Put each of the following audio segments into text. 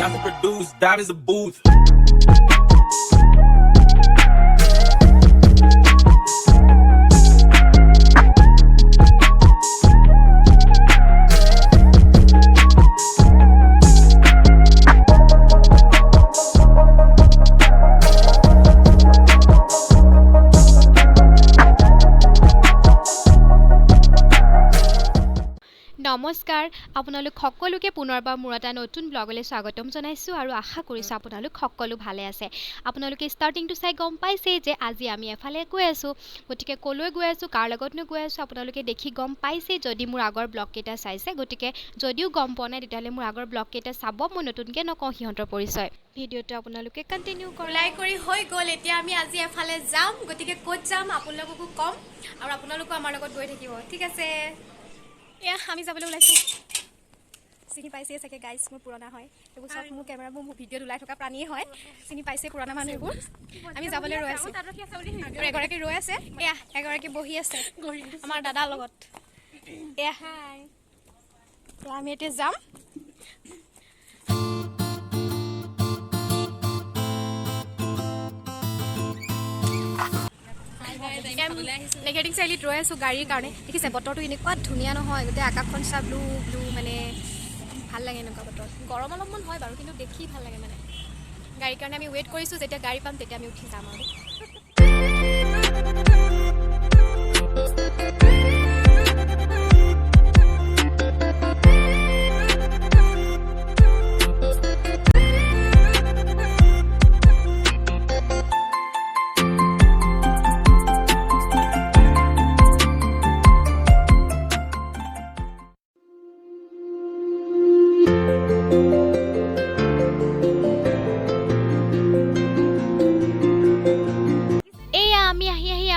Got to produce, that is a booth. নমস্কাৰ আপোনালোক সকলোকে পুনৰবাৰ মোৰ এটা নতুন ব্লগলৈ স্বাগতম জনাইছোঁ আৰু আশা কৰিছোঁ আপোনালোক সকলো ভালে আছে। আপোনালোকে ষ্টাৰ্টিংটো চাই গম পাইছে যে আজি আমি এফালে গৈ আছোঁ, গতিকে ক'লৈ গৈ আছোঁ, কাৰ লগতনো গৈ আছোঁ আপোনালোকে দেখি গম পাইছে যদি মোৰ আগৰ ব্লগকেইটা চাইছে। গতিকে যদিও গম পোৱা নাই তেতিয়াহ'লে মোৰ আগৰ ব্লগকেইটা চাব, মই নতুনকৈ নকওঁ সিহঁতৰ পৰিচয়। ভিডিঅ'টো আপোনালোকে কণ্টিনিউ ওলাই কৰি হৈ গ'ল। এতিয়া আমি আজি এফালে যাম, গতিকে ক'ত যাম আপোনালোককো ক'ম আৰু আপোনালোকো আমাৰ লগত গৈ থাকিব, ঠিক আছে? এয়া আমি যাবলৈ ওলাইছোঁ। চিনি পাইছে চাগে গাইজ, মোৰ পুৰণা হয় এইবোৰ চব, মোৰ কেমেৰাবোৰ মোৰ ভিডিঅ'ত ওলাই থকা প্ৰাণীয়ে হয়, চিনি পাইছে পুৰণা মানুহ এইবোৰ। আমি যাবলৈ ৰৈ আছোঁ আৰু এগৰাকী ৰৈ আছে, এয়া এগৰাকী বহি আছে আমাৰ দাদাৰ লগত। এয়া আমি এতিয়া যাম। নেগেটিং চাৰিআলিত ৰৈ আছোঁ গাড়ীৰ কাৰণে। দেখিছে বতৰটো এনেকুৱা ধুনীয়া নহয়, গোটেই আকাশখন চা ব্লু ব্লু, মানে ভাল লাগে এনেকুৱা বতৰ। গৰম অলপমান হয় বাৰু, কিন্তু দেখি ভাল লাগে মানে। গাড়ীৰ কাৰণে আমি ৱেইট কৰিছোঁ, যেতিয়া গাড়ী পাম তেতিয়া আমি উঠি যাম আৰু।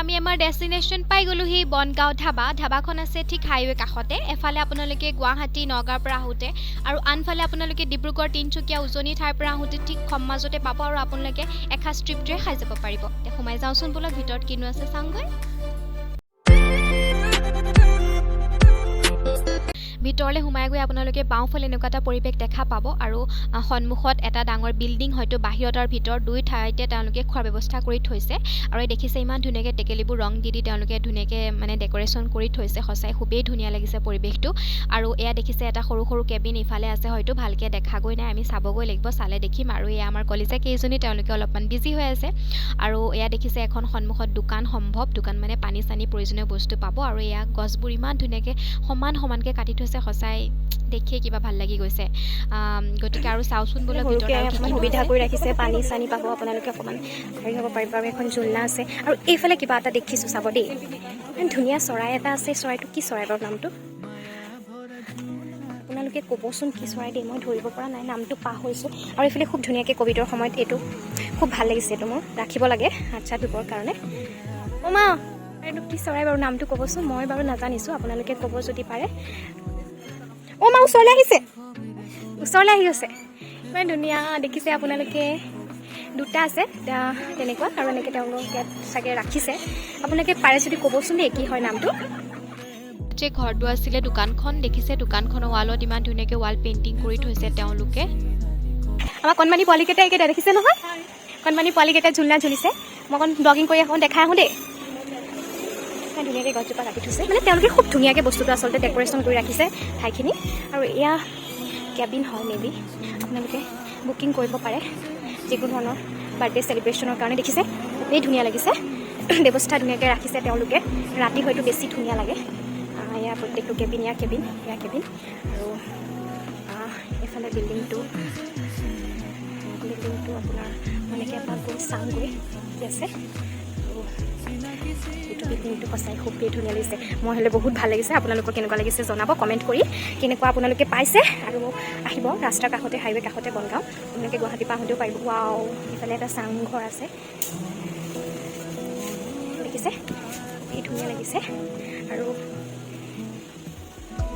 আমি আমাৰ ডেষ্টিনেশ্যন পাই গ'লোহি, বনগাঁও ধাবা। ধাবাখন আছে ঠিক হাইৱে কাষতে। এফালে আপোনালোকে গুৱাহাটী নগাঁৱৰ পৰা আহোঁতে আৰু আনফালে আপোনালোকে ডিব্ৰুগড় তিনিচুকীয়া উজনি ঠাইৰ পৰা আহোঁতে ঠিক মাজতে পাব আৰু আপোনালোকে এসাঁজ তৃপ্তিৰে খাই যাব পাৰিব। এতিয়া সোমাই যাওঁচোন ব'লক, ভিতৰত কিনো আছে চাওঁগৈ। ভিতৰলৈ সোমাই গৈ আপোনালোকে বাওঁফালে এনেকুৱা এটা পৰিৱেশ দেখা পাব আৰু সন্মুখত এটা ডাঙৰ বিল্ডিং, হয়তো বাহিৰত আৰু ভিতৰত দুই ঠাইতে তেওঁলোকে খোৱাৰ ব্যৱস্থা কৰি থৈছে। আৰু এই দেখিছে ইমান ধুনীয়াকৈ টেকেলিবোৰ ৰং দি তেওঁলোকে ধুনীয়াকৈ মানে ডেক'ৰেশ্যন কৰি থৈছে। সঁচাই খুবেই ধুনীয়া লাগিছে পৰিৱেশটো। আৰু এয়া দেখিছে এটা সৰু সৰু কেবিন ইফালে আছে, হয়তো ভালকৈ দেখাগৈ নাই, আমি চাবগৈ লাগিব, চালে দেখিম। আৰু এয়া আমাৰ কলিজা কেইজনী, তেওঁলোকে অলপমান বিজি হৈ আছে। আৰু এয়া দেখিছে এখন সন্মুখত দোকান, সম্ভৱ দোকান মানে পানী চানী প্ৰয়োজনীয় বস্তু পাব। আৰু এয়া গছবোৰ ইমান ধুনীয়াকৈ সমানকৈ কাটি থৈছে, সঁচাই দেখিয়ে কিবা ভাল লাগি গৈছে। গতিকে আৰু চাওঁচোন বোলে অকণমান সুবিধা কৰি ৰাখিছে, পানী চানী পাব আপোনালোকে, অকণমান হেৰি হ'ব পাৰিব। আৰু এখন ঝুলনা আছে আৰু এইফালে কিবা এটা দেখিছোঁ, চাব দেই, ইমান ধুনীয়া চৰাই এটা আছে। চৰাইটো কি চৰাই বাৰু নামটো আপোনালোকে ক'বচোন কি চৰাই দেই, মই ধৰিব পৰা নাই, নামটো পাহৰিছোঁ। আৰু এইফালে খুব ধুনীয়াকৈ ক'ভিডৰ সময়ত এইটো খুব ভাল লাগিছে, এইটো মোৰ ৰাখিব লাগে আচ্ছা ধুবৰ কাৰণে। মা এইটো কি চৰাই বাৰু নামটো ক'বচোন, মই বাৰু নাজানিছোঁ, আপোনালোকে ক'ব যদি পাৰে। মা ওচৰলৈ আহিছে, ওচৰলৈ আহি গৈছে, ইমান ধুনীয়া দেখিছে আপোনালোকে। দুটা আছে তেনেকুৱা, আৰু এনেকৈ তেওঁলোকে ইয়াত চাগে ৰাখিছে। আপোনালোকে পাৰে যদি ক'বচোন দেই কি হয় নামটো। যে ঘৰটো আছিলে দোকানখন, দেখিছে দোকানখনৰ ৱালত ইমান ধুনীয়াকৈ ৱাল পেইণ্টিং কৰি থৈছে তেওঁলোকে। আমাৰ কণমানি পোৱালিকেইটাই এইকেইটা দেখিছে নহয়, কণমানি পোৱালিকেইটাই ঝুলনা ঝুলিছে। মই অকণ ব্লগিং কৰি অকণ দেখাই আহোঁ দেই। ইমান ধুনীয়াকৈ গছজোপা কাটি থৈছে, মানে তেওঁলোকে খুব ধুনীয়াকৈ বস্তুটো আচলতে ডেক'ৰেশ্যন কৰি ৰাখিছে ঠাইখিনি। আৰু এয়া কেবিন হয়, মেবি আপোনালোকে বুকিং কৰিব পাৰে যিকোনো ধৰণৰ বাৰ্থডে চেলিব্ৰেশ্যনৰ কাৰণে। দেখিছে খুবেই ধুনীয়া লাগিছে, ব্যৱস্থা ধুনীয়াকৈ ৰাখিছে তেওঁলোকে, ৰাতি হয়তো বেছি ধুনীয়া লাগে। এয়া প্ৰত্যেকটো কেবিন, এয়া কেবিন, এয়া কেবিন। আৰু এইফালে বিল্ডিংটো আপোনাৰ এনেকৈ এপাক গৈ চাওঁগৈ কি আছে। এইটো বিল্ডিংটো সঁচাই খুবেই ধুনীয়া লাগিছে, মই হ'লে বহুত ভাল লাগিছে। আপোনালোকৰ কেনেকুৱা লাগিছে জনাব কমেণ্ট কৰি, কেনেকুৱা আপোনালোকে পাইছে। আৰু আহিব ৰাস্তাৰ কাষতে, হাইৱে কাষতে বনগাঁও, আপোনালোকে গুৱাহাটীৰ পৰা আহোঁতেও পাৰিব। ৱাও, ইফালে এটা চাংঘৰ আছে, দেখিছে খুবেই ধুনীয়া লাগিছে। আৰু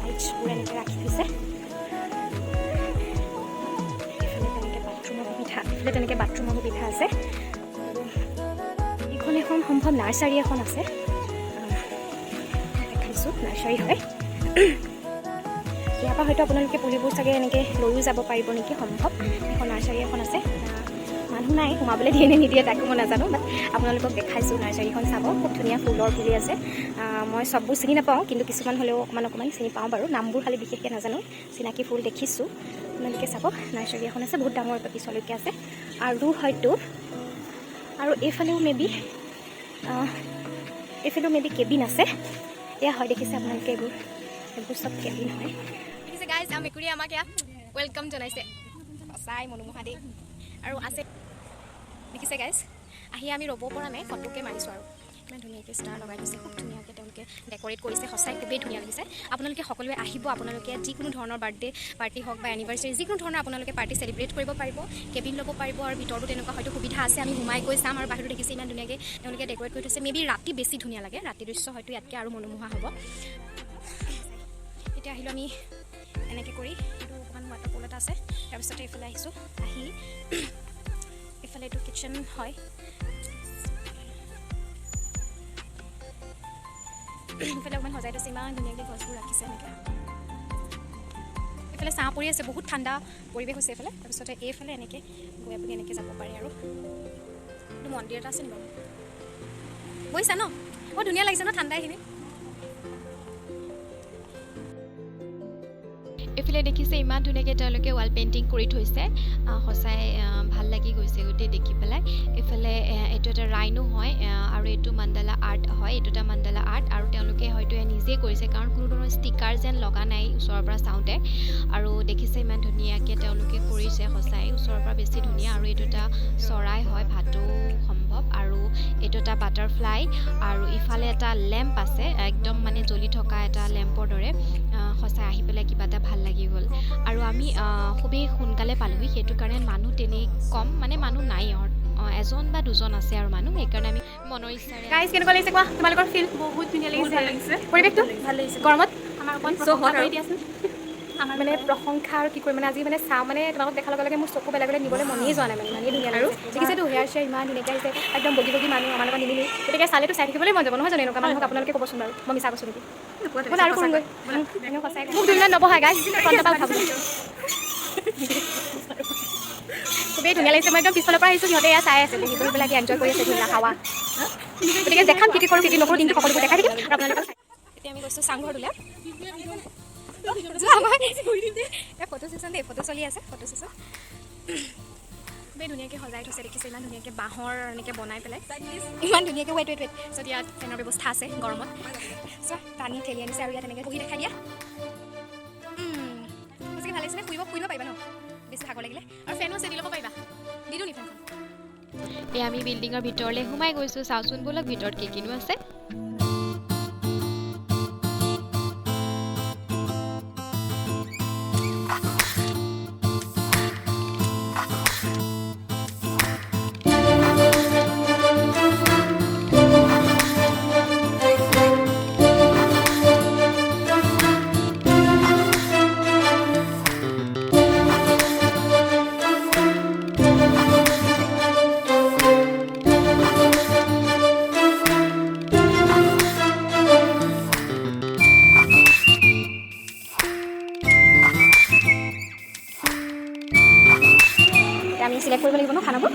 লাইটছবোৰ এনেকৈ ৰাখি থৈছে। এইফালে তেনেকৈ বাথৰুমৰ সুবিধা আছে। এইখন এখন সম্ভৱ নাৰ্চাৰী এখন আছে, দেখাইছোঁ নাৰ্চাৰী হয়। ইয়াৰ পৰা হয়তো আপোনালোকে পুলিবোৰ চাগে এনেকৈ লৈও যাব পাৰিব নেকি সম্ভৱ। এখন নাৰ্চাৰী এখন আছে, মানুহ নাই, সোমাবলৈ দিয়ে নে নিদিয়ে তাকো মই নাজানো, বাট আপোনালোকক দেখাইছোঁ। নাৰ্চাৰীখন চাব, খুব ধুনীয়া ফুলৰ পুলি আছে। মই চববোৰ চিনি নাপাওঁ, কিন্তু কিছুমান হ'লেও অকণমান চিনি পাওঁ বাৰু, নামবোৰ খালি বিশেষকৈ নাজানো, চিনাকি ফুল দেখিছোঁ। আপোনালোকে চাব, নাৰ্চাৰী এখন আছে, বহুত ডাঙৰ পিছলৈকে আছে। আৰু এইফালেও মে বি কেবিন আছে। এয়া হয়, দেখিছে আপোনালোকে, এইবোৰ চব কেবিন হয়। দেখিছে গাইজ, মেকুৰীয়ে আমাক ইয়াত ৱেলকাম জনাইছে, সঁচাই মনোমোহা দেই। আৰু আছে, দেখিছে গাইজ, আহি আমি ৰ'ব পৰা নাই, ফটোকে মাৰিছোঁ। আৰু ইমান ধুনীয়াকৈ ষ্টাৰ লগাই দিছে, খুব ধুনীয়াকৈ তেওঁলোকে ডেক'ৰেট কৰিছে, সঁচাই খুবেই ধুনীয়া লাগিছে। আপোনালোকে সকলোৱে আহিব, আপোনালোকে যিকোনো ধৰণৰ বাৰ্থডে পাৰ্টি হওক বা এনিভাৰ্চাৰী, যিকোনো ধৰণৰ আপোনালোকে পাৰ্টি চেলিব্ৰেট কৰিব পাৰিব, কেবিন ল'ব পাৰিব। আৰু ভিতৰতো তেনেকুৱা হয়তো সুবিধা আছে, আমি সোমাই গৈ চাম। আৰু বাহিৰতো দেখিছে ইমান ধুনীয়াকৈ তেওঁলোকে ডেক'ৰেট কৰি থৈছে। মে বি ৰাতি বেছি ধুনীয়া লাগে, ৰাতি দৃশ্য হয়তো ইয়াতকৈ আৰু মনোমোহা হ'ব। এতিয়া আহিলোঁ আমি এনেকৈ কৰি, এইটো অকণমান ৱাটাৰফল এটা আছে। তাৰপিছতে এইফালে আহিছোঁ, আহি এইফালে এইটো কিটচেন হয়। এইফালে অকণমান সজাই থৈছে, ইমান ধুনীয়াকৈ গছবোৰ ৰাখিছে এনেকৈ। এইফালে ছাঁ পৰি আছে, বহুত ঠাণ্ডা পৰিৱেশ হৈছে এইফালে। তাৰপিছতে এইফালে এনেকৈ গৈ আপুনি এনেকৈ যাব পাৰে। আৰু এইটো মন্দিৰ এটা আছে নি বাৰু, গৈছা ন? বৰ ধুনীয়া লাগিছে ন ঠাণ্ডা এইখিনি। এইফালে দেখিছে ইমান ধুনীয়াকৈ তেওঁলোকে ৱাল পেইণ্টিং কৰি থৈছে, সঁচাই ভাল লাগি গৈছে গোটেই দেখি পেলাই। এইফালে এইটো এটা ৰাইনো হয়, আৰু এইটো মাণ্ডালা আৰ্ট হয়, এইটো এটা মাণ্ডালা আৰ্ট। আৰু তেওঁলোকে হয়তো নিজেই কৰিছে, কাৰণ কোনো ধৰণৰ ষ্টিকাৰ যেন লগা নাই ওচৰৰ পৰা চাওঁতে। আৰু দেখিছে ইমান ধুনীয়াকৈ তেওঁলোকে কৰিছে, সঁচাই ওচৰৰ পৰা বেছি ধুনীয়া। আৰু এইটো এটা চৰাই হয়, ভাটৌ সম্ভৱ। আৰু এইটো এটা বাটাৰফ্লাই। আৰু ইফালে এটা লেম্প আছে, একদম মানে জ্বলি থকা এটা লেম্পৰ দৰে। সঁচাই আহি পেলাই কিবা এটা ভাল লাগি গ'ল। আৰু আমি খুবেই সোনকালে পালোঁহি, সেইটো কাৰণে মানুহ তেনেই কম, মানে মানুহ নাই, এজন বা দুজন আছে আৰু মানুহ, সেইকাৰণে আমি মনৰ ইচ্ছাৰে। গাইজ, কেনেকুৱা লাগিছে কোৱা তোমালোকৰ ফিল? বহুত ধুনীয়া লাগিছে, পৰিৱেশটো ভাল লাগিছে। গৰমত আমাৰ মানে প্ৰশংসা আৰু কি কৰিম, মানে আজি মানে চাওঁ, মানে তোমালোকক দেখাৰ লগে লগে মোৰ চকু বেলেগলৈ নিবলৈ মনেই যোৱা নাই, মানে ইমানেই ধুনীয়া লাগিছে। দেখিছেতো হেয়াৰ শ্বেয়াৰ ইমান ধুনীয়াকৈ আহিছে, একদম বগী বগী মানুহ আমাৰ লগত নিমিলি, গতিকে চালেতো চাই থাকিবলৈ মন যাব, নহয় জানো? এনেকুৱা মানুহক আপোনালোকে ক'বচোন বাৰু, মই মিছা কৈছোঁ নেকি? বোলে আৰু শুনগৈ, সঁচাই মোক দুদিনমান নবহাই গাইজ, ফ্ৰণ্টৰ পৰা উঠাবলৈ। খুবেই ধুনীয়া লাগিছে। মই একদম পিছফালৰ পৰা আহিছোঁ, সিহঁতে এয়া চাই আছে, বহি বহি পেলাই এনজয় কৰি আছে, ধুনীয়া হাৱা। গতিকে দেখাম কি কি কৰোঁ, কি কি নকৰোঁ, দিনটো সকলোবোৰ দেখাই থাকিম। আৰু আপোনালোকক এতিয়া আমি গৈছোঁ চাংঘৰটোলৈ। ফটো ছেশ্যন দেই, ফটো চলি আছে, ফটো ছেশ্যন খুবেই ধুনীয়াকৈ সজাই থৈছে, দেখিছে ইমান ধুনীয়াকৈ বাঁহৰ এনেকৈ বনাই পেলাই, ইমান ধুনীয়াকৈ ৱেইট চ' ইয়াত ফেনৰ ব্যৱস্থা আছে গৰমত। চ' টানি ঠেলি আনিছে, আৰু ইয়াত এনেকৈ বহি দেখাই দিয়া। সঁচাকৈ ভাল লাগিছে নে? ফুৰিব পাৰিবা ন বেছি ভাগৰ লাগিলে? আৰু ফেনো আছে, দি ল'ব পাৰিবা, দি দিওঁ নি ফেনখন? এই আমি বিল্ডিঙৰ ভিতৰলৈ সোমাই গৈছোঁ, চাওঁচোন ব'লক ভিতৰত কি কিনো আছে। আমি চিলেক্ট কৰিব লাগিব ন খানাবোৰ।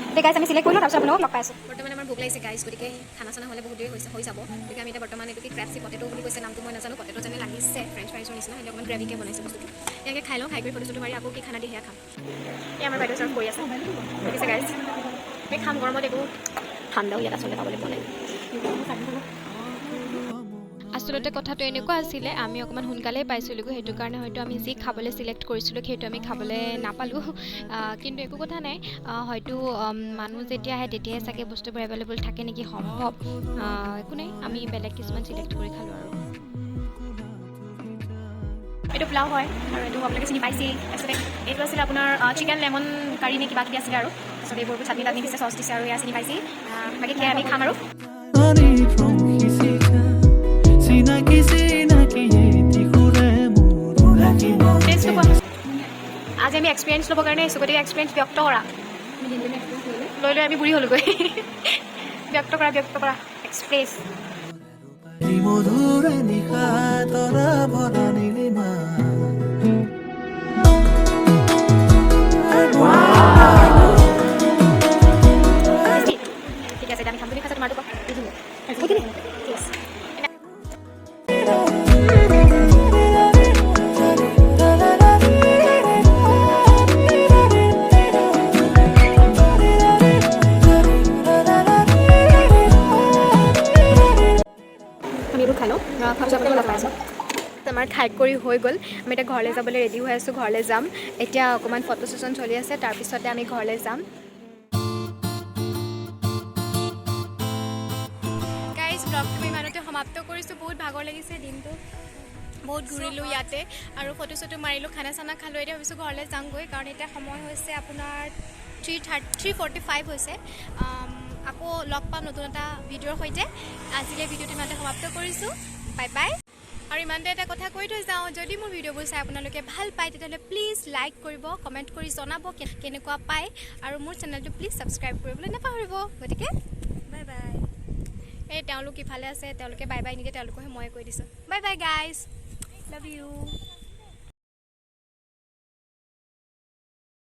গতিকে গাইজ আমি চিলেক্ট কৰিলোঁ, তাৰপিছত আপোনালোকক লগ পাই আছোঁ। বৰ্তমান আমাৰ ভোক লাগিছে গাইজ, গতিকে খানা চানা হ'লে বহুত দেৰি হৈ যাব। গতিকে আমি এতিয়া বৰ্তমান এইটো কি ক্ৰেপচি পটেটো বুলি কৈছে, নামটো মই নাজানো, পটেটো যেনে লাগিছে, ফ্ৰেঞ্চ ফ্ৰাইজৰ নিচিনা, সেইটো অকণমান গ্ৰেভিকৈ বনাইছে বস্তুটো। এনেকৈ খাই লওঁ, খাই কৰি ফটো চটো মাৰি আকৌ কি খানা দিয়ে সেয়া খাম। এই আমাৰ বাইদেউ চাৰ্ভ কৰি আছে, দেখিছে গাইজ, এই খাম গৰমত একো ঠাণ্ডাও ইয়াত আচলতে পাবলৈ পোৱা নাই। আচলতে কথাটো এনেকুৱা আছিলে, আমি অকণমান সোনকালেই পাইছিলোঁগৈ, সেইটো কাৰণে হয়তো আমি যি খাবলৈ চিলেক্ট কৰিছিলোঁ সেইটো আমি খাবলৈ নাপালোঁ। কিন্তু একো কথা নাই, হয়তো মানুহ যেতিয়া আহে তেতিয়াই চাগে বস্তুবোৰ এভেইলেবল থাকে নেকি, সম্ভৱ। একো নাই, আমি বেলেগ কিছুমান চিলেক্ট কৰি খালোঁ। আৰু এইটো পোলাও হয়, আৰু এইটো আপোনালোকে চিনি পাইছেই। তাৰপিছতে এইটো আছিলে আপোনাৰ চিকেন লেমন কাৰী নে কিবা কিবি আছিলে, আৰু তাৰপিছত এইবোৰ চাটনি তাটনি দিছে, চচ দিছে, আৰু এয়া চিনি পাইছেই। বাকী খাই আমি খাম আৰু আজি আমি এক্সপিৰিয়েঞ্চ ল'বৰ কাৰণে আহিছোঁ, গতিকে এক্সপিৰিয়েঞ্চ ব্যক্ত কৰা, লৈ আমি বুঢ়ী হ'লোগৈ। ব্যক্ত কৰা এক্সপ্ৰেছ। মধুৰে নিশা তৰা ভৰা নীলিমা ঠিক আছে আমি খাম তুমি খাইছা তোমাৰটো আমি এইবোৰ খাই লওঁ আমাৰ খাই কৰি হৈ গ'ল আমি এতিয়া ঘৰলৈ যাবলৈ ৰেডি হৈ আছোঁ ঘৰলৈ যাম এতিয়া অকণমান ফটো ছেশ্যন চলি আছে তাৰপিছতে আমি ঘৰলৈ যাম গাইজ ব্লগটো ইমানতে সমাপ্ত কৰিছোঁ বহুত ভাগৰ লাগিছে দিনটো বহুত ঘূৰিলোঁ ইয়াতে আৰু ফটো চটো মাৰিলোঁ খানা চানা খালোঁ এতিয়া ভাবিছোঁ ঘৰলৈ যামগৈ কাৰণ এতিয়া সময় হৈছে আপোনাৰ 3:45 হৈছে আকৌ লগ পাম নতুন এটা ভিডিঅ'ৰ সৈতে আজিলৈ ভিডিঅ'টো ইমানতে সমাপ্ত কৰিছোঁ বাই বাই আৰু ইমানতে এটা কথা কৈ থৈ যাওঁ যদি মোৰ ভিডিঅ'বোৰ চাই আপোনালোকে ভাল পায় তেতিয়াহ'লে প্লিজ লাইক কৰিব কমেণ্ট কৰি জনাব কেনেকুৱা পায় আৰু মোৰ চেনেলটো প্লিজ ছাবস্ক্ৰাইব কৰিবলৈ নাপাহৰিব গতিকে বাই বাই এই তেওঁলোক ইফালে আছে তেওঁলোকে বাই বাই নিদিয়ে তেওঁলোকহে মই কৈ দিছোঁ bye bye guys love you